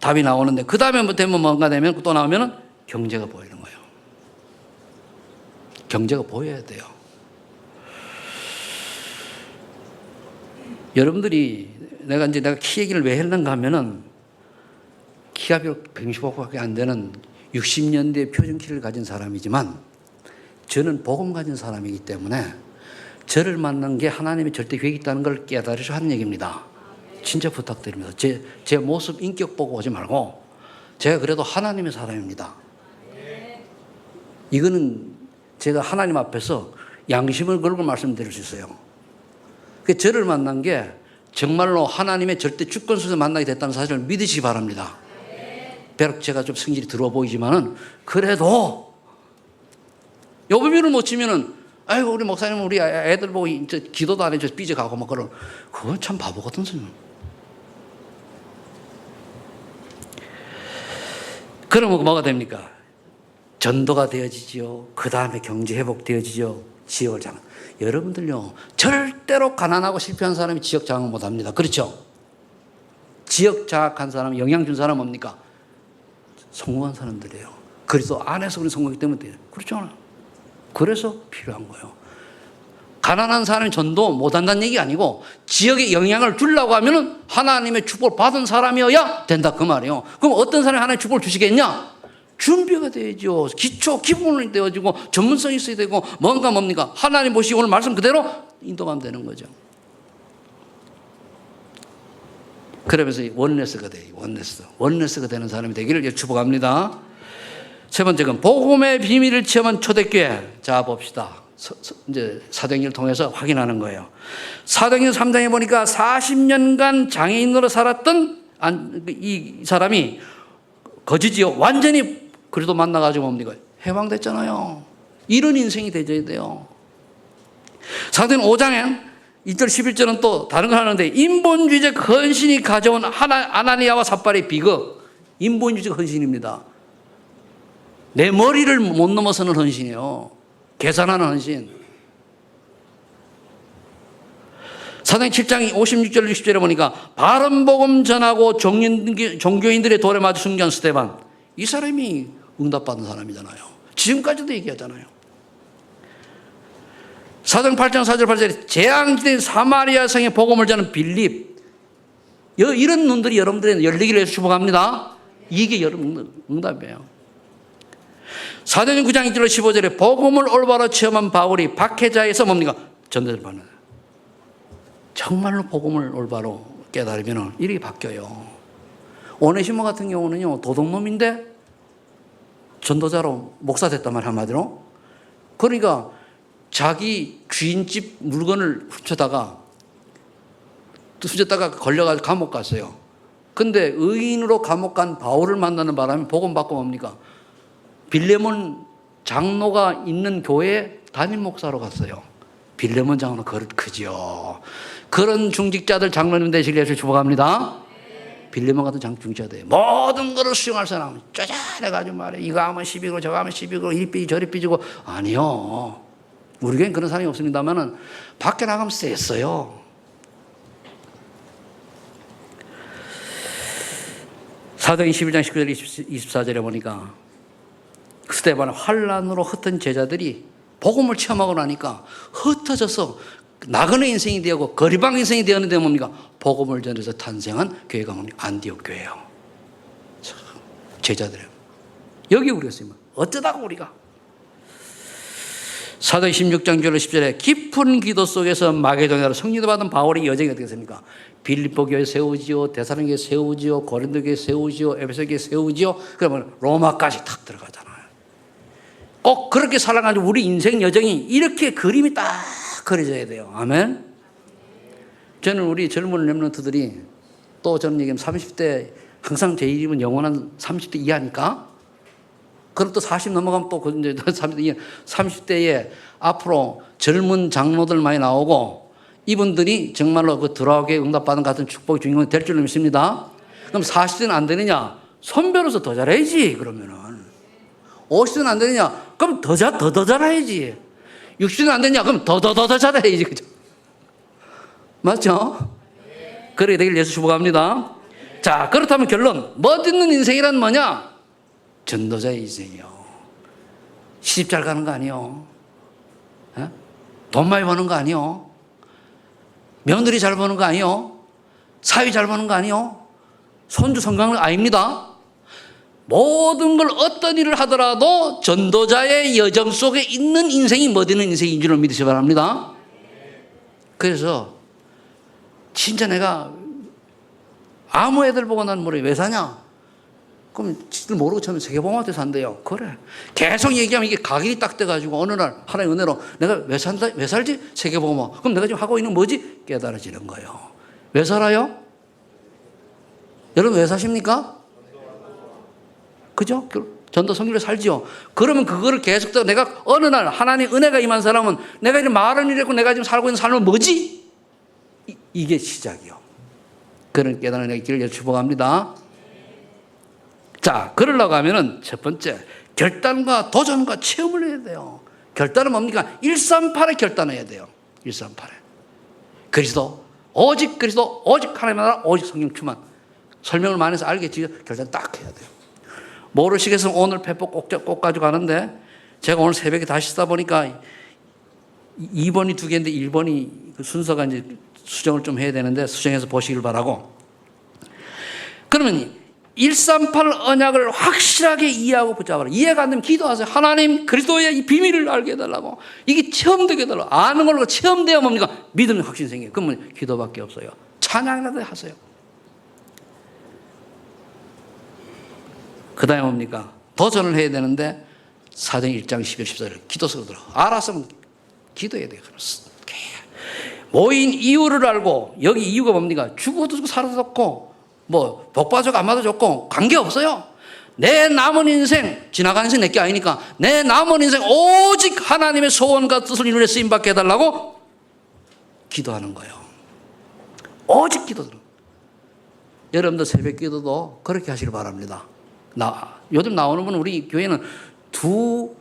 답이 나오는데 그 다음에 되면 뭔가 되면 또 나오면은 경제가 보이는 거예요. 경제가 보여야 돼요. 여러분들이 내가 키 얘기를 왜 했는가 하면은 키가 비록 165밖에 안 되는 60년대 표준 키를 가진 사람이지만 저는 복음 가진 사람이기 때문에 저를 만난 게 하나님의 절대 계획이 있다는 걸 깨달으셔 하는 얘기입니다. 진짜 부탁드립니다. 제 모습 인격 보고 오지 말고 제가 그래도 하나님의 사람입니다. 이거는 제가 하나님 앞에서 양심을 걸고 말씀드릴 수 있어요. 저를 만난 게 정말로 하나님의 절대 주권 속에서 만나게 됐다는 사실을 믿으시기 바랍니다. 비록 제가 좀 성질이 들어 보이지만은 그래도 요금률을 못 치면은 아이고 우리 목사님 우리 애들 보고 이제 기도도 안 해줘서 삐져가고 막 그런 그건 참 바보 같은 소리. 그러면 뭐가 됩니까? 전도가 되어지죠. 그 다음에 경제 회복 되어지죠. 지역을 장악. 여러분들요, 절대로 가난하고 실패한 사람이 지역 장악 못 합니다. 그렇죠? 지역 장악한 사람, 영향 준 사람 뭡니까? 성공한 사람들이에요. 그래서 안에서 우리 성공하기 때문에 그렇죠? 그래서 필요한 거예요. 가난한 사람이 전도 못한다는 얘기 아니고 지역에 영향을 주려고 하면은 하나님의 축복을 받은 사람이어야 된다 그 말이에요. 그럼 어떤 사람이 하나님의 축복을 주시겠냐? 준비가 되죠. 기본이 되어지고 전문성이 있어야 되고 뭡니까? 하나님 보시고 오늘 말씀 그대로 인도하면 되는 거죠. 그러면서 원네스가 돼요. 원네스가 되는 사람이 되기를 축복합니다. 세 번째는 복음의 비밀을 체험한 초대교회. 자, 봅시다. 이제 사도행전을 통해서 확인하는 거예요. 사도행전 3장에 보니까 40년간 장애인으로 살았던 이 사람이 거지지요. 완전히 그래도 만나가지고 뭡니까? 해방됐잖아요. 이런 인생이 되어야 돼요. 사도행전 5장엔 1절 11절은 또 다른 걸 하는데 인본주의적 헌신이 가져온 아나니아와 삽발의 비극. 인본주의적 헌신입니다. 내 머리를 못 넘어서는 헌신이에요. 계산하는 헌신. 사도행전 7장 56절 60절에 보니까 바른 복음 전하고 종교인들의 돌에 맞아 순교한 스데반. 이 사람이 응답받은 사람이잖아요. 지금까지도 얘기하잖아요. 사도행전 8장 4절 8절에 재앙지대인 사마리아 성에 복음을 전하는 빌립. 이런 눈들이 여러분들의 열리기를 위해서 축복합니다. 이게 여러분 응답이에요. 사도행전 9장 1절 15절에 복음을 올바로 체험한 바울이 박해자에서 뭡니까? 전도를 받는. 정말로 복음을 올바로 깨달으면 이렇게 바뀌어요. 오네시모 같은 경우는요, 도둑놈인데 전도자로 목사 됐단 말이에요, 한마디로. 그러니까 자기 주인집 물건을 훔쳤다가 걸려가지고 감옥 갔어요. 근데 의인으로 감옥 간 바울을 만나는 바람에 복음 받고 뭡니까? 빌레몬 장로가 있는 교회 담임 목사로 갔어요. 빌레몬 장로 그릇 크지요. 그런 중직자들 장로님 되시길 위해서 축복합니다. 빌레몬 같은 중직자들 모든 것을 수용할 사람은 쪼잘해가지고 말해. 이거 하면 12고 저거 하면 12고 이리 삐지고 저리 삐지고. 아니요. 우리 교회는 그런 사람이 없습니다만은 밖에 나가면 쎄어요. 사도행전 11장 19절 24절에 보니까 스데반의 환난으로 흩은 제자들이 복음을 체험하고 나니까 흩어져서 나그네 인생이 되고 거리방 인생이 되었는데 뭡니까? 복음을 전해서 탄생한 교회가 뭡니까? 안디옥 교회예요. 제자들이에요. 여기 우리가 있으면 어쩌다가 우리가 사도행전 16장 1절 10절에 깊은 기도 속에서 마게도냐로 성리도 받은 바울의 여정이 어떻게 됐습니까? 빌립보 교회 세우지요, 데살로니가 세우지요, 고린도 교회 세우지요, 에베소 교회 세우지요. 그러면 로마까지 탁 들어가잖아요. 꼭 그렇게 살아가지고 우리 인생 여정이 이렇게 그림이 딱 그려져야 돼요. 아멘. 저는 우리 젊은 렘넌트들이 또 저는 얘기하면 30대 항상 제 이름은 영원한 30대 이하니까. 그럼 또 40 넘어가면 또 이제 30대에 앞으로 젊은 장로들 많이 나오고 이분들이 정말로 그 들어오게 응답받은 같은 축복의 주인공이 될 줄 믿습니다. 그럼 40대는 안 되느냐? 선배로서 더 잘해야지. 그러면은 50대는 안 되느냐? 그럼 더 잘해야지. 60대는 안 되냐? 그럼 더 잘해야지. 그죠? 맞죠? 그렇게 되길 예수 축복합니다. 자, 그렇다면 결론. 멋있는 인생이란 뭐냐? 전도자의 인생이요. 시집 잘 가는 거 아니요. 돈 많이 버는 거 아니요. 며느리 잘 버는 거 아니요. 사위 잘 버는 거 아니요. 손주 성공하는 거 아닙니다. 모든 걸 어떤 일을 하더라도 전도자의 여정 속에 있는 인생이 멋있는 인생인 줄 믿으시기 바랍니다. 그래서 진짜 내가 아무 애들 보고 난 뭐래 왜 사냐? 그럼 지들 모르고 처음에 세계보험한테 산대요. 그래. 계속 얘기하면 이게 각인이 딱 돼가지고 어느 날 하나의 은혜로 내가 왜 살지? 세계보험. 그럼 내가 지금 하고 있는 뭐지? 깨달아지는 거예요. 왜 살아요? 여러분 왜 사십니까? 그죠? 전도 성교를 살지요. 그러면 그거를 계속 내가 어느 날 하나님 은혜가 임한 사람은 내가 이렇게 말은 이랬고 내가 지금 살고 있는 삶은 뭐지? 이게 시작이요. 그런 깨달은 길을 축복합니다. 자, 그러려고 하면은 첫 번째, 결단과 도전과 체험을 해야 돼요. 결단은 뭡니까? 138에 결단해야 돼요. 138에. 그리스도, 오직 그리스도, 오직 하나님의 나라, 오직 성령 충만. 설명을 많이 해서 알겠지. 결단 딱 해야 돼요. 모르시겠으면 오늘 페포 꼭 가져가는데 제가 오늘 새벽에 다시 쓰다 보니까 2번이 2개인데 1번이 그 순서가 이제 수정을 좀 해야 되는데 수정해서 보시길 바라고. 그러면 138 언약을 확실하게 이해하고 붙잡아라. 이해가 안 되면 기도하세요. 하나님 그리스도의 이 비밀을 알게 해달라고. 이게 체험되게 해달라고. 아는 걸로 체험되어 뭡니까? 믿음의 확신이 생겨요. 그러면 기도밖에 없어요. 찬양이라도 하세요. 그 다음에 뭡니까? 도전을 해야 되는데 사도행 1장 11, 14절 기도서로 들어. 알았으면 기도해야 돼요. 모인 이유를 알고, 여기 이유가 뭡니까? 죽어도 죽고 살아도 좋고 뭐 복받아도 안 받아도 좋고 관계없어요. 내 남은 인생, 지나가는 인생 내게 아니니까 내 남은 인생 오직 하나님의 소원과 뜻을 이루려 쓰임받게 해달라고 기도하는 거예요. 오직 기도들. 여러분들 새벽 기도도 그렇게 하시길 바랍니다. 요즘 나오는 분은 우리 교회는 두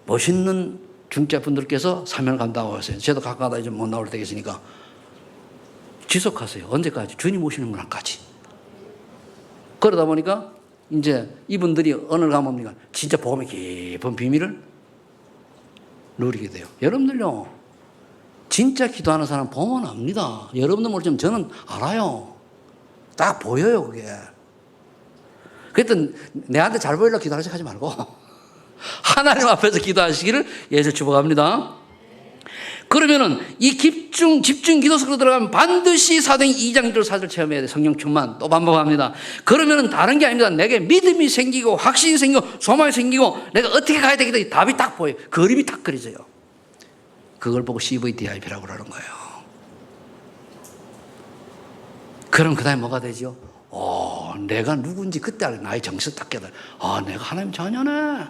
멋있는 중재분들께서 사명을 감당하고 있어요. 저도 가까다 이제 못 나올 때 계시니까 지속하세요. 언제까지? 주님 오시는 날까지. 그러다 보니까 이제 이분들이 어느 가면 진짜 복음의 깊은 비밀을 누리게 돼요. 여러분들요, 진짜 기도하는 사람 보면 압니다. 여러분들 모르지만 저는 알아요. 딱 보여요, 그게. 그랬더니 내한테 잘 보이려고 기도하지 말고 하나님 앞에서 기도하시기를 예수 축복합니다. 그러면은 이 집중 기도 속으로 들어가면 반드시 사도행 2장 1절 4절 체험해야 돼. 성령 충만. 또 반복합니다. 그러면은 다른 게 아닙니다. 내게 믿음이 생기고 확신이 생기고 소망이 생기고 내가 어떻게 가야 되겠다. 답이 딱 보여요. 그림이 딱 그려져요. 그걸 보고 CVDIP라고 그러는 거예요. 그럼 그 다음에 뭐가 되죠? 내가 누군지 그때 나의 정신 딱 깨달아. 내가 하나님 자녀네.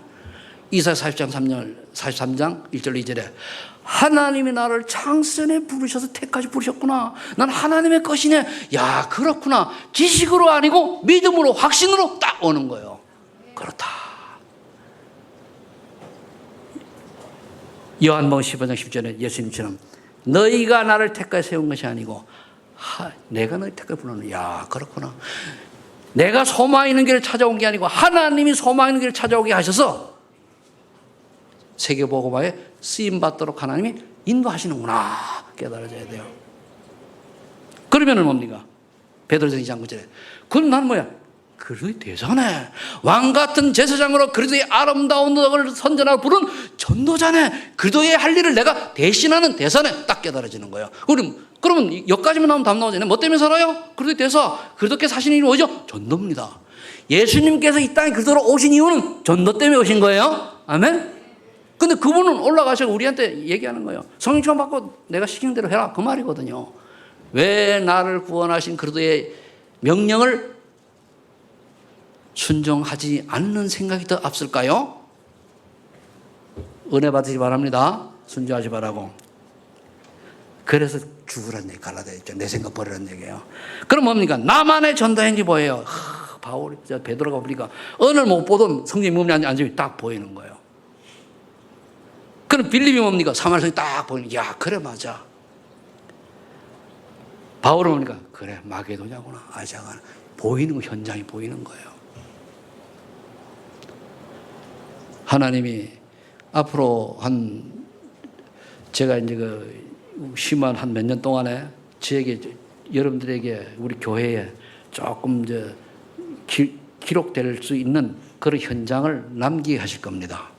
이사야 43장 1절 2절에 하나님이 나를 창세전에 부르셔서 태까지 부르셨구나. 난 하나님의 것이네. 야, 그렇구나. 지식으로 아니고 믿음으로 확신으로 딱 오는 거예요. 그렇다. 요한복음 15장 10절에 예수님처럼 너희가 나를 태까지 세운 것이 아니고 내가 너희 태까지 부르는. 야, 그렇구나. 내가 소망 있는 길을 찾아온 게 아니고 하나님이 소망 있는 길을 찾아오게 하셔서 세계복음화에 쓰임받도록 하나님이 인도하시는구나 깨달아져야 돼요. 그러면은 뭡니까? 베드로전 2장 9절에 그럼 나는 뭐야? 그리스도의 대사네. 왕같은 제사장으로 그리스도의 아름다운 덕을 선전하고 부른 전도자네. 그리스도의 할 일을 내가 대신하는 대사네. 딱 깨달아지는 거예요. 그러면 여기까지만 나오면 답 나오잖아요. 뭐 때문에 살아요? 그리스도의 대사. 그리스도께서 하시는 일이 뭐죠? 전도입니다. 예수님께서 이 땅에 그리스도로 오신 이유는 전도 때문에 오신 거예요. 아멘? 근데 그분은 올라가셔서 우리한테 얘기하는 거예요. 성령 충만 받고 내가 시키는 대로 해라. 그 말이거든요. 왜 나를 구원하신 그리스도의 명령을 순종하지 않는 생각이 더 앞설까요? 은혜 받으시 바랍니다. 순종하시 바라고. 그래서 죽으란 얘기, 갈라디아 있죠. 내 생각 버리란 얘기예요. 그럼 뭡니까? 나만의 전도 행위 보여요. 바울이, 베드로가 보니까 오늘 못 보던 성령 몸이 앉으면 딱 보이는 거예요. 그럼 빌립이 뭡니까? 사마리아성이 딱 보이는. 야, 그래 맞아. 바울은 보니까 그래 마게도냐구나, 아시아가 보이는 거, 현장이 보이는 거예요. 하나님이 앞으로 제가 이제 심한 한 몇 년 동안에 저에게, 여러분들에게, 우리 교회에 조금 이제 기록될 수 있는 그런 현장을 남기게 하실 겁니다.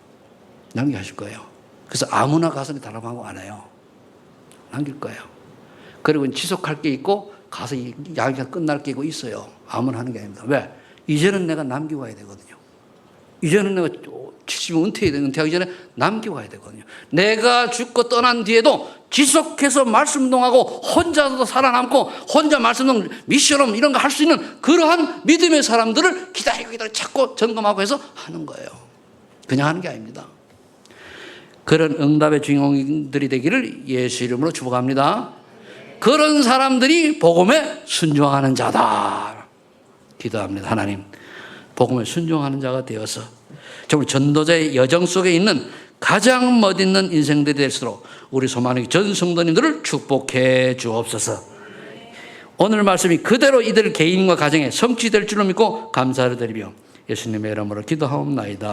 남기게 하실 거예요. 그래서 아무나 가서 달아보고 안 해요. 남길 거예요. 그리고 지속할 게 있고 가서 양기가 끝날 게 있어요. 아무나 하는 게 아닙니다. 왜? 이제는 내가 남기고 와야 되거든요. 이제는 내가 70 은퇴하기 전에 남기고 와야 되거든요. 내가 죽고 떠난 뒤에도 지속해서 말씀동하고 혼자도 살아남고 혼자 말씀동 미션홈 이런 거 할 수 있는 그러한 믿음의 사람들을 기다리고 찾고 점검하고 해서 하는 거예요. 그냥 하는 게 아닙니다. 그런 응답의 주인공들이 되기를 예수 이름으로 축복합니다. 그런 사람들이 복음에 순종하는 자다. 기도합니다. 하나님, 복음에 순종하는 자가 되어서 정말 전도자의 여정 속에 있는 가장 멋있는 인생들이 될 수 있도록 우리 소만의 전 성도님들을 축복해 주옵소서. 오늘 말씀이 그대로 이들 개인과 가정에 성취될 줄로 믿고 감사를 드리며 예수님의 이름으로 기도하옵나이다.